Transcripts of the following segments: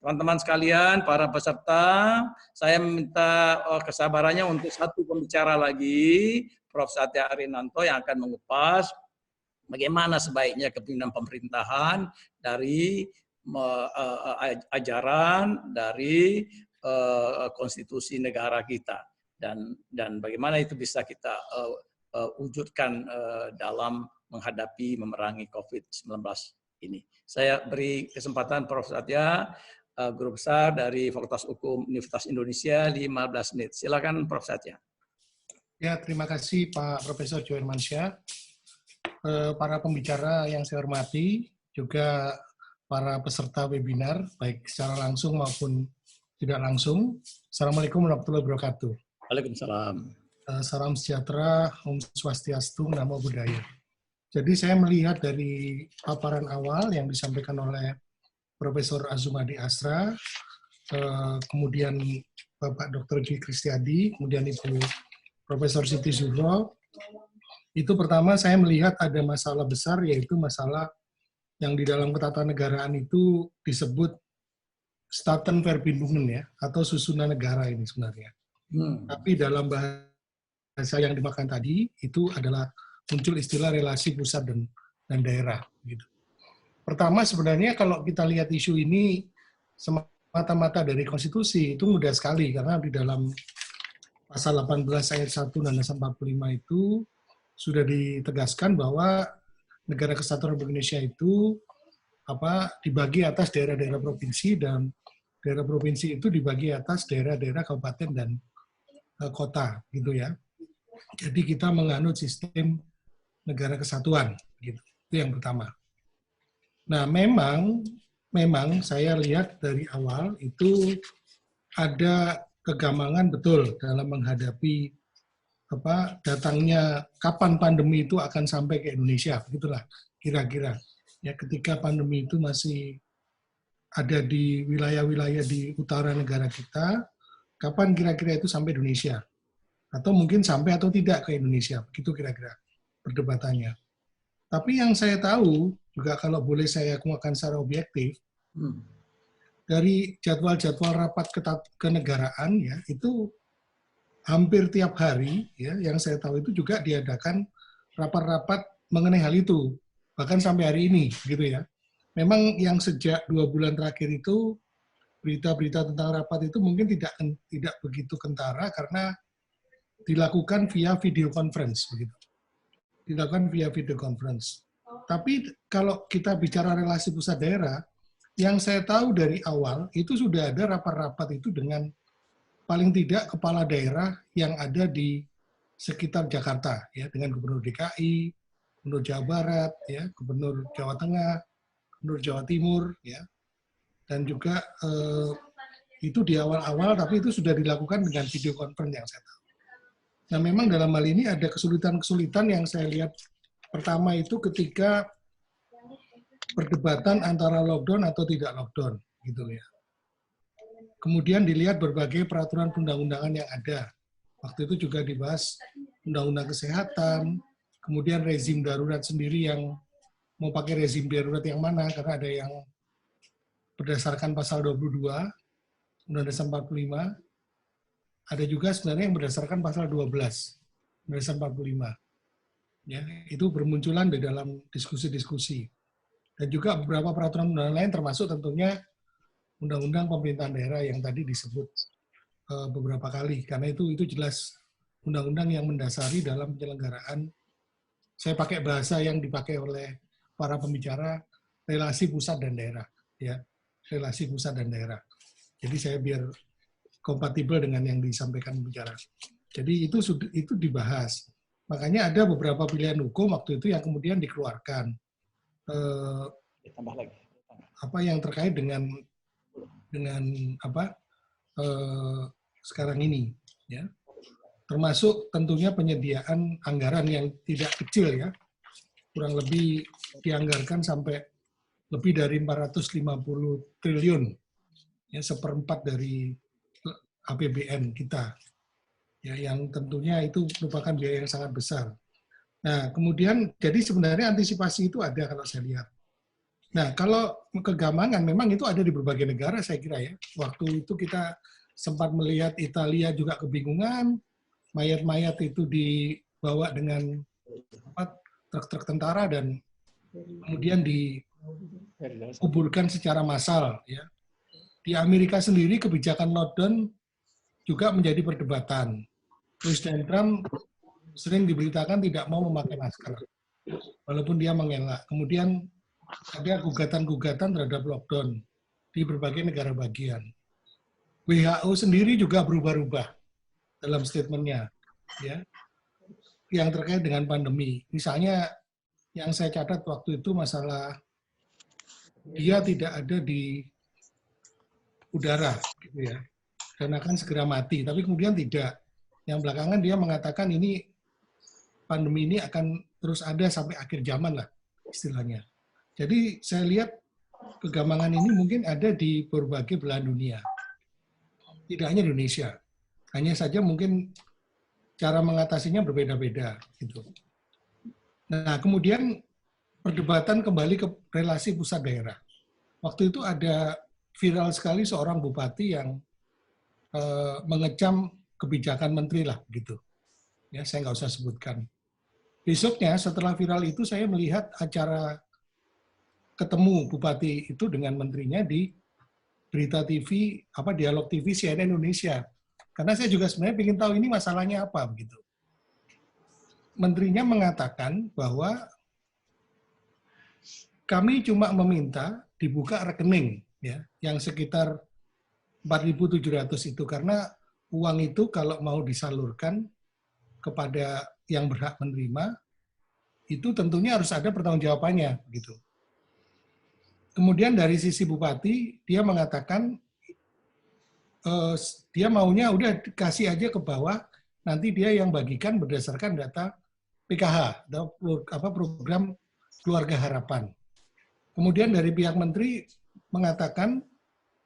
Teman-teman sekalian, para peserta, saya minta kesabarannya untuk satu pembicara lagi, Prof. Satya Arinanto, yang akan mengupas bagaimana sebaiknya kepemimpinan pemerintahan dari ajaran dari konstitusi negara kita, dan bagaimana itu bisa kita wujudkan dalam menghadapi memerangi COVID-19 ini. Saya beri kesempatan Prof. Satya, Guru Besar dari Fakultas Hukum Universitas Indonesia, 15 menit. Silakan Prof. Satya. Ya, terima kasih Pak Profesor Joe Hermansyah. Para pembicara yang saya hormati, juga para peserta webinar, baik secara langsung maupun tidak langsung. Assalamualaikum warahmatullahi wabarakatuh. Waalaikumsalam. Salam sejahtera, Om Swastiastu, Namo Buddhaya. Jadi saya melihat dari paparan awal yang disampaikan oleh Profesor Azumadi Asra, kemudian Bapak Dr. Dwi Kristiadi, kemudian Ibu Profesor Siti Zuhro, itu pertama saya melihat ada masalah besar, yaitu masalah yang di dalam ketatanegaraan itu disebut Staatenverbindungen, ya, atau susunan negara ini sebenarnya. Tapi dalam bahasa yang dimakan tadi, itu adalah muncul istilah relasi pusat dan daerah. Gitu. Pertama sebenarnya kalau kita lihat isu ini semata-mata dari konstitusi, itu mudah sekali, karena di dalam pasal 18 ayat 1 dan 45 itu sudah ditegaskan bahwa negara kesatuan Republik Indonesia itu dibagi atas daerah-daerah provinsi, dan daerah provinsi itu dibagi atas daerah-daerah kabupaten dan kota, gitu ya. Jadi kita menganut sistem negara kesatuan, gitu. Itu yang pertama. Nah, memang saya lihat dari awal itu ada kegamangan betul dalam menghadapi datangnya kapan pandemi itu akan sampai ke Indonesia, begitulah kira-kira. Ya, ketika pandemi itu masih ada di wilayah-wilayah di utara negara kita, kapan kira-kira itu sampai Indonesia? Atau mungkin sampai atau tidak ke Indonesia, begitu kira-kira perdebatannya. Tapi yang saya tahu, juga kalau boleh saya kemukakan secara objektif, dari jadwal-jadwal rapat kenegaraan, ya, itu hampir tiap hari, ya, yang saya tahu itu juga diadakan rapat-rapat mengenai hal itu, bahkan sampai hari ini, gitu ya. Memang yang sejak 2 bulan terakhir itu, berita-berita tentang rapat itu mungkin tidak begitu kentara, karena dilakukan via video conference, begitu. Dilakukan via video conference. Tapi kalau kita bicara relasi pusat daerah, yang saya tahu dari awal itu sudah ada rapat-rapat itu dengan paling tidak kepala daerah yang ada di sekitar Jakarta, ya, dengan Gubernur DKI, Gubernur Jawa Barat, ya, Gubernur Jawa Tengah, Gubernur Jawa Timur, ya, dan juga itu di awal-awal, tapi itu sudah dilakukan dengan video conference yang saya tahu. Nah, memang dalam hal ini ada kesulitan-kesulitan yang saya lihat. Pertama itu ketika perdebatan antara lockdown atau tidak lockdown, gitu ya. Kemudian dilihat berbagai peraturan perundang-undangan yang ada. Waktu itu juga dibahas undang-undang kesehatan, kemudian rezim darurat sendiri, yang mau pakai rezim darurat yang mana, karena ada yang berdasarkan pasal 22, Undang-Undang Dasar 45, ada juga sebenarnya yang berdasarkan pasal 12, Undang-Undang Dasar 45. Ya, itu bermunculan di dalam diskusi-diskusi. Dan juga beberapa peraturan undangan lain, termasuk tentunya Undang-Undang Pemerintahan Daerah yang tadi disebut beberapa kali, karena itu jelas undang-undang yang mendasari dalam penyelenggaraan, saya pakai bahasa yang dipakai oleh para pembicara, relasi pusat dan daerah, ya, relasi pusat dan daerah. Jadi saya biar kompatibel dengan yang disampaikan pembicara. Jadi itu dibahas. Makanya ada beberapa pilihan hukum waktu itu yang kemudian dikeluarkan. Tambah lagi. Apa yang terkait dengan sekarang ini, ya, termasuk tentunya penyediaan anggaran yang tidak kecil, ya, kurang lebih dianggarkan sampai lebih dari 450 triliun, ya, 1/4 dari APBN kita, ya, yang tentunya itu merupakan biaya yang sangat besar. Nah, kemudian jadi sebenarnya antisipasi itu ada kalau saya lihat. Nah, kalau kegamangan memang itu ada di berbagai negara saya kira ya. Waktu itu kita sempat melihat Italia juga kebingungan, mayat-mayat itu dibawa dengan truk-truk tentara dan kemudian dikuburkan secara massal. Ya. Di Amerika sendiri kebijakan lockdown juga menjadi perdebatan. Presiden Trump sering diberitakan tidak mau memakai masker, walaupun dia mengelak. Kemudian ada gugatan-gugatan terhadap lockdown di berbagai negara bagian. WHO sendiri juga berubah-ubah dalam statementnya, ya, yang terkait dengan pandemi. Misalnya yang saya catat waktu itu masalah dia tidak ada di udara, gitu ya, dan akan segera mati. Tapi kemudian tidak. Yang belakangan dia mengatakan ini pandemi ini akan terus ada sampai akhir zaman lah istilahnya. Jadi saya lihat kegamangan ini mungkin ada di berbagai belahan dunia. Tidak hanya Indonesia. Hanya saja mungkin cara mengatasinya berbeda-beda gitu. Nah, kemudian perdebatan kembali ke relasi pusat daerah. Waktu itu ada viral sekali seorang bupati yang mengecam kebijakan menteri lah gitu. Ya, saya nggak usah sebutkan. Besoknya setelah viral itu saya melihat acara ketemu bupati itu dengan menterinya di berita TV, dialog TV CNN Indonesia. Karena saya juga sebenarnya ingin tahu ini masalahnya apa begitu. Menterinya mengatakan bahwa kami cuma meminta dibuka rekening ya, yang sekitar 4.700 itu karena uang itu kalau mau disalurkan kepada yang berhak menerima itu tentunya harus ada pertanggungjawabannya gitu. Kemudian dari sisi bupati, dia mengatakan dia maunya udah kasih aja ke bawah, nanti dia yang bagikan berdasarkan data PKH, atau program Keluarga Harapan. Kemudian dari pihak menteri mengatakan,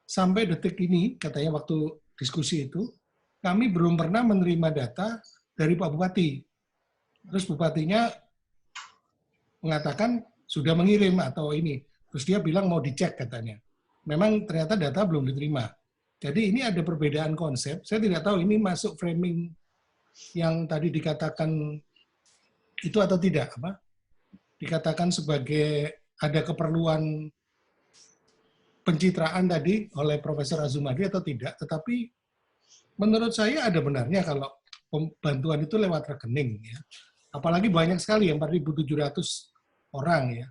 sampai detik ini, katanya waktu diskusi itu, kami belum pernah menerima data dari Pak Bupati. Terus bupatinya mengatakan sudah mengirim atau ini. Terus dia bilang mau dicek katanya. Memang ternyata data belum diterima. Jadi ini ada perbedaan konsep. Saya tidak tahu ini masuk framing yang tadi dikatakan itu atau tidak. Dikatakan sebagai ada keperluan pencitraan tadi oleh Profesor Azumadi atau tidak. Tetapi menurut saya ada benarnya kalau bantuan itu lewat rekening. Ya. Apalagi banyak sekali yang 4.700 orang ya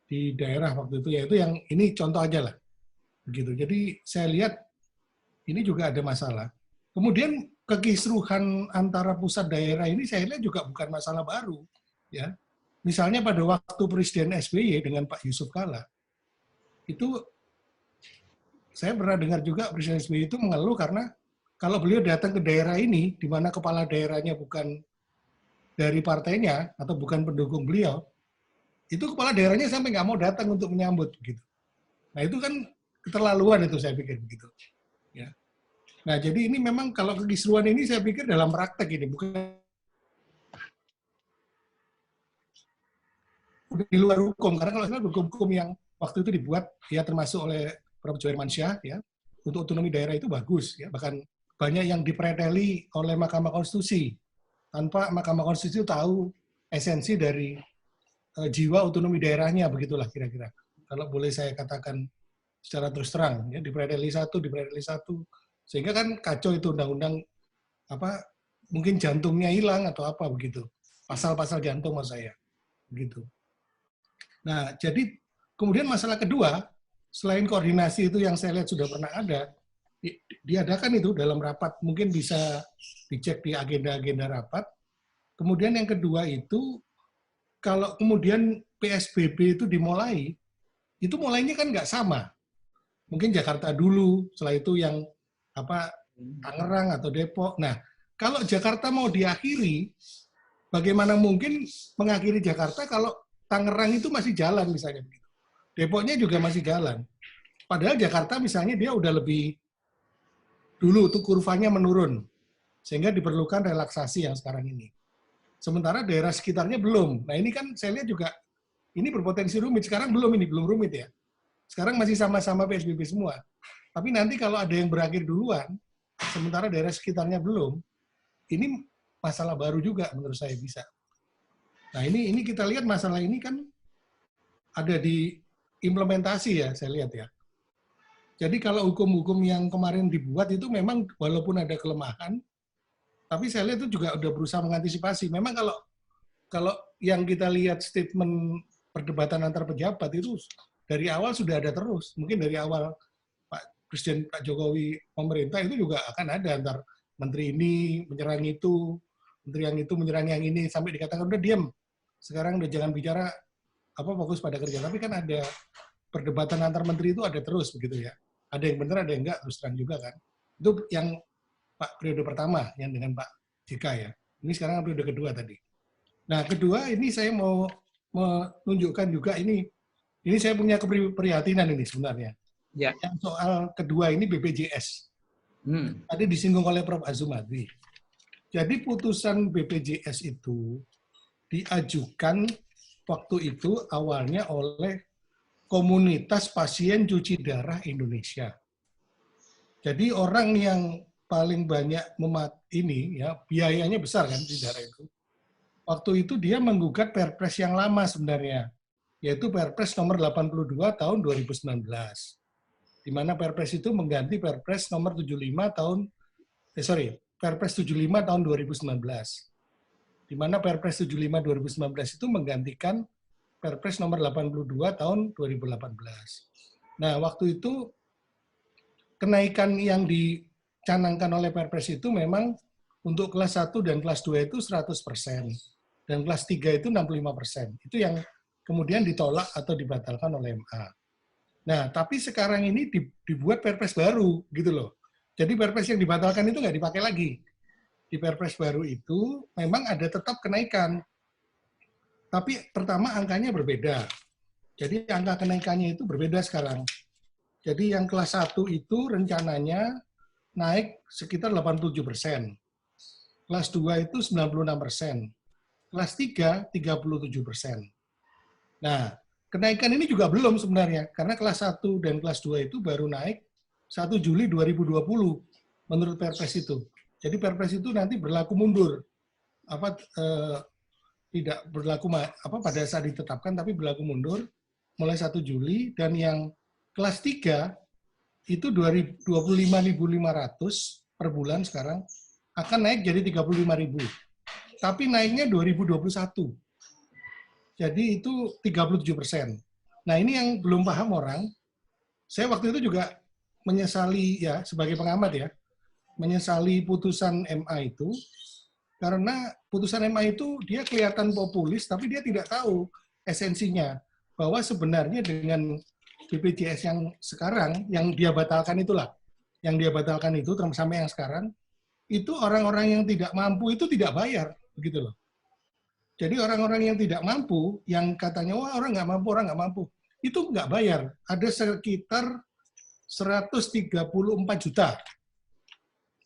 di daerah waktu itu, yaitu yang ini contoh aja lah. Begitu. Jadi saya lihat ini juga ada masalah. Kemudian kekisruhan antara pusat daerah ini saya lihat juga bukan masalah baru. Ya. Misalnya pada waktu Presiden SBY dengan Pak Yusuf Kalla, itu saya pernah dengar juga Presiden SBY itu mengeluh karena kalau beliau datang ke daerah ini, di mana kepala daerahnya bukan dari partainya atau bukan pendukung beliau, itu kepala daerahnya sampai nggak mau datang untuk menyambut gitu. Nah itu kan keterlaluan itu saya pikir begitu. Ya. Nah jadi ini memang kalau kekisruan ini saya pikir dalam praktek ini bukan di luar hukum, karena kalau misalnya hukum yang waktu itu dibuat ya termasuk oleh Prof. Johermansyah ya untuk otonomi daerah itu bagus ya, bahkan banyak yang dipreteli oleh Mahkamah Konstitusi tanpa Mahkamah Konstitusi tahu esensi dari jiwa otonomi daerahnya, begitulah kira-kira. Kalau boleh saya katakan secara terus terang, ya dipreteli satu, sehingga kan kacau itu undang-undang mungkin jantungnya hilang atau apa begitu, pasal-pasal jantung maksud saya, begitu. Nah, jadi kemudian masalah kedua, selain koordinasi itu yang saya lihat sudah pernah ada, diadakan itu dalam rapat, mungkin bisa dicek di agenda-agenda rapat. Kemudian yang kedua itu, kalau kemudian PSBB itu dimulai, itu mulainya kan nggak sama. Mungkin Jakarta dulu, setelah itu yang Tangerang atau Depok. Nah, kalau Jakarta mau diakhiri, bagaimana mungkin mengakhiri Jakarta kalau Tangerang itu masih jalan misalnya begitu. Depoknya juga masih jalan. Padahal Jakarta misalnya dia udah lebih dulu tuh kurvanya menurun, sehingga diperlukan relaksasi yang sekarang ini. Sementara daerah sekitarnya belum. Nah ini kan saya lihat juga ini berpotensi rumit. Sekarang belum rumit ya. Sekarang masih sama-sama PSBB semua. Tapi nanti kalau ada yang berakhir duluan, sementara daerah sekitarnya belum, ini masalah baru juga menurut saya bisa. Nah ini kita lihat masalah ini kan ada di implementasi ya, saya lihat ya. Jadi kalau hukum-hukum yang kemarin dibuat itu memang walaupun ada kelemahan, tapi saya lihat itu juga udah berusaha mengantisipasi. Memang kalau yang kita lihat statement perdebatan antar pejabat itu dari awal sudah ada terus. Mungkin dari awal Presiden Pak Jokowi pemerintah itu juga akan ada antar menteri ini menyerang itu, menteri yang itu menyerang yang ini, sampai dikatakan udah diam. Sekarang udah jangan bicara fokus pada kerja. Tapi kan ada perdebatan antar menteri itu ada terus begitu ya. Ada yang benar, ada yang enggak, terus terang juga kan. Itu yang Pak periode pertama yang dengan Pak JK ya. Ini sekarang periode kedua tadi. Nah, kedua ini saya mau menunjukkan juga ini saya punya keprihatinan ini sebenarnya. Ya. Yang soal kedua ini BPJS. Tadi disinggung oleh Prof. Azumadi. Jadi putusan BPJS itu diajukan waktu itu awalnya oleh Komunitas Pasien Cuci Darah Indonesia. Jadi orang yang paling banyak ini ya biayanya besar kan di darah itu. Waktu itu dia menggugat Perpres yang lama sebenarnya, yaitu Perpres nomor 82 tahun 2019. Di mana Perpres itu mengganti Perpres nomor 75 tahun 2019. Di mana Perpres 75 2019 itu menggantikan Perpres nomor 82 tahun 2018. Nah, waktu itu kenaikan yang dicanangkan oleh Perpres itu memang untuk kelas 1 dan kelas 2 itu 100%, dan kelas 3 itu 65%. Itu yang kemudian ditolak atau dibatalkan oleh MA. Nah, tapi sekarang ini dibuat Perpres baru, gitu loh. Jadi Perpres yang dibatalkan itu nggak dipakai lagi. Di Perpres baru itu memang ada tetap kenaikan. Tapi pertama angkanya berbeda. Jadi angka kenaikannya itu berbeda sekarang. Jadi yang kelas 1 itu rencananya naik sekitar 87%. Kelas 2 itu 96%. Kelas 3, 37%. Nah, kenaikan ini juga belum sebenarnya, karena kelas 1 dan kelas 2 itu baru naik 1 Juli 2020 menurut Perpres itu. Jadi Perpres itu nanti berlaku mundur. Tidak berlaku pada saat ditetapkan, tapi berlaku mundur mulai 1 Juli, dan yang kelas 3 itu 25.500 per bulan sekarang akan naik jadi 35.000. Tapi naiknya 2021. Jadi itu 37%. Nah, ini yang belum paham orang. Saya waktu itu juga menyesali ya sebagai pengamat ya, menyesali putusan MA itu. Karena putusan MA itu dia kelihatan populis, tapi dia tidak tahu esensinya. Bahwa sebenarnya dengan BPJS yang sekarang, yang dia batalkan itulah, yang dia batalkan itu sampai yang sekarang, itu orang-orang yang tidak mampu itu tidak bayar, begitu loh. Jadi orang-orang yang tidak mampu, yang katanya wah orang nggak mampu, itu nggak bayar. Ada sekitar 134 juta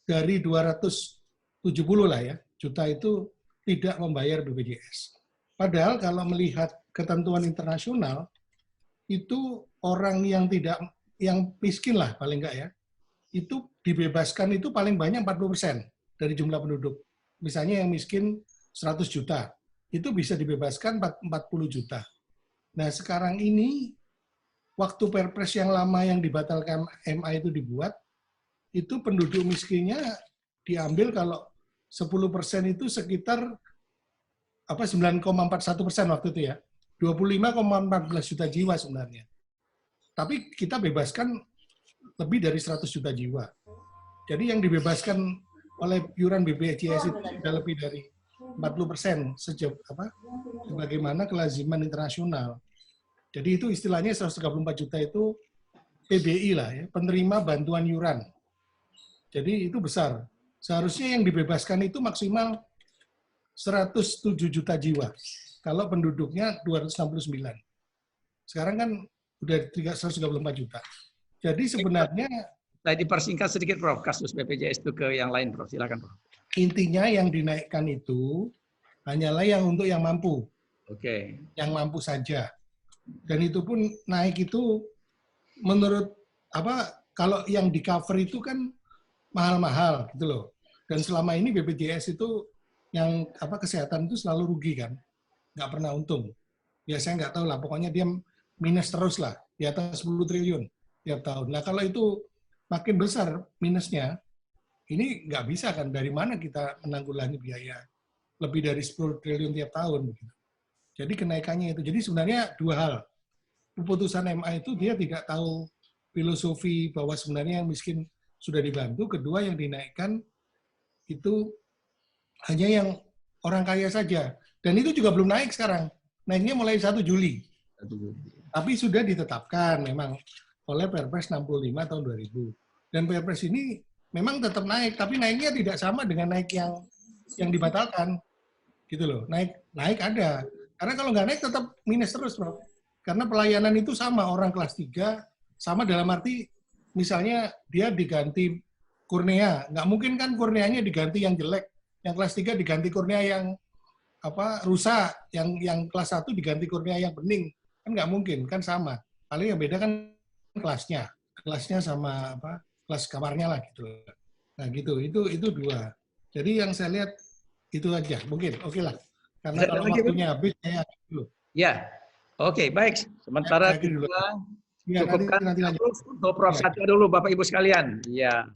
dari 270 lah ya. Juta itu tidak membayar BPJS. Padahal kalau melihat ketentuan internasional, itu orang yang miskin lah paling enggak ya, itu dibebaskan itu paling banyak 40% dari jumlah penduduk. Misalnya yang miskin 100 juta, itu bisa dibebaskan 40 juta. Nah sekarang ini, waktu Perpres yang lama yang dibatalkan MA itu dibuat, itu penduduk miskinnya diambil kalau 10% itu sekitar 9,41% waktu itu ya. 25,14 juta jiwa sebenarnya. Tapi kita bebaskan lebih dari 100 juta jiwa. Jadi yang dibebaskan oleh iuran BPJS itu sudah lebih dari 40% sebagaimana kelaziman internasional. Jadi itu istilahnya 134 juta itu PBI lah ya, penerima bantuan iuran. Jadi itu besar. Seharusnya yang dibebaskan itu maksimal 107 juta jiwa. Kalau penduduknya 269. Sekarang kan udah 134 juta. Jadi sebenarnya Saya dipersingkat sedikit, Prof, kasus BPJS itu ke yang lain, Prof. Silakan, Prof. Intinya yang dinaikkan itu hanyalah yang untuk yang mampu. Oke. Yang mampu saja. Dan itu pun naik itu menurut kalau yang di cover itu kan mahal-mahal gitu loh. Dan selama ini BPJS itu yang kesehatan itu selalu rugi kan, nggak pernah untung. Ya saya nggak tahu lah, pokoknya dia minus terus lah, di atas 10 triliun tiap tahun. Nah kalau itu makin besar minusnya, ini nggak bisa kan, dari mana kita menanggulangi biaya lebih dari 10 triliun tiap tahun. Jadi kenaikannya itu, jadi sebenarnya dua hal. Keputusan MA itu dia tidak tahu filosofi bahwa sebenarnya yang miskin sudah dibantu, kedua yang dinaikkan itu hanya yang orang kaya saja. Dan itu juga belum naik sekarang. Naiknya mulai 1 Juli. Tapi sudah ditetapkan memang oleh Perpres 65 tahun 2000. Dan Perpres ini memang tetap naik, tapi naiknya tidak sama dengan naik yang dibatalkan. Gitu loh. Naik ada. Karena kalau nggak naik tetap minus terus, Bro. Karena pelayanan itu sama, orang kelas 3 sama dalam arti misalnya dia diganti kornea, nggak mungkin kan korneanya diganti yang jelek, yang kelas 3 diganti kornea yang rusak, yang kelas 1 diganti kornea yang bening, kan nggak mungkin, kan sama. Paling yang beda kan kelasnya sama kelas kamarnya lah gitu. Nah gitu, itu dua. Jadi yang saya lihat itu aja, mungkin oke lah. Karena kalau waktunya habis saya dulu. Ya, oke, baik. Sementara kita Ya, cukupkan nanti lanjut. untuk Prof. Satya dulu, Bapak Ibu sekalian. Ya.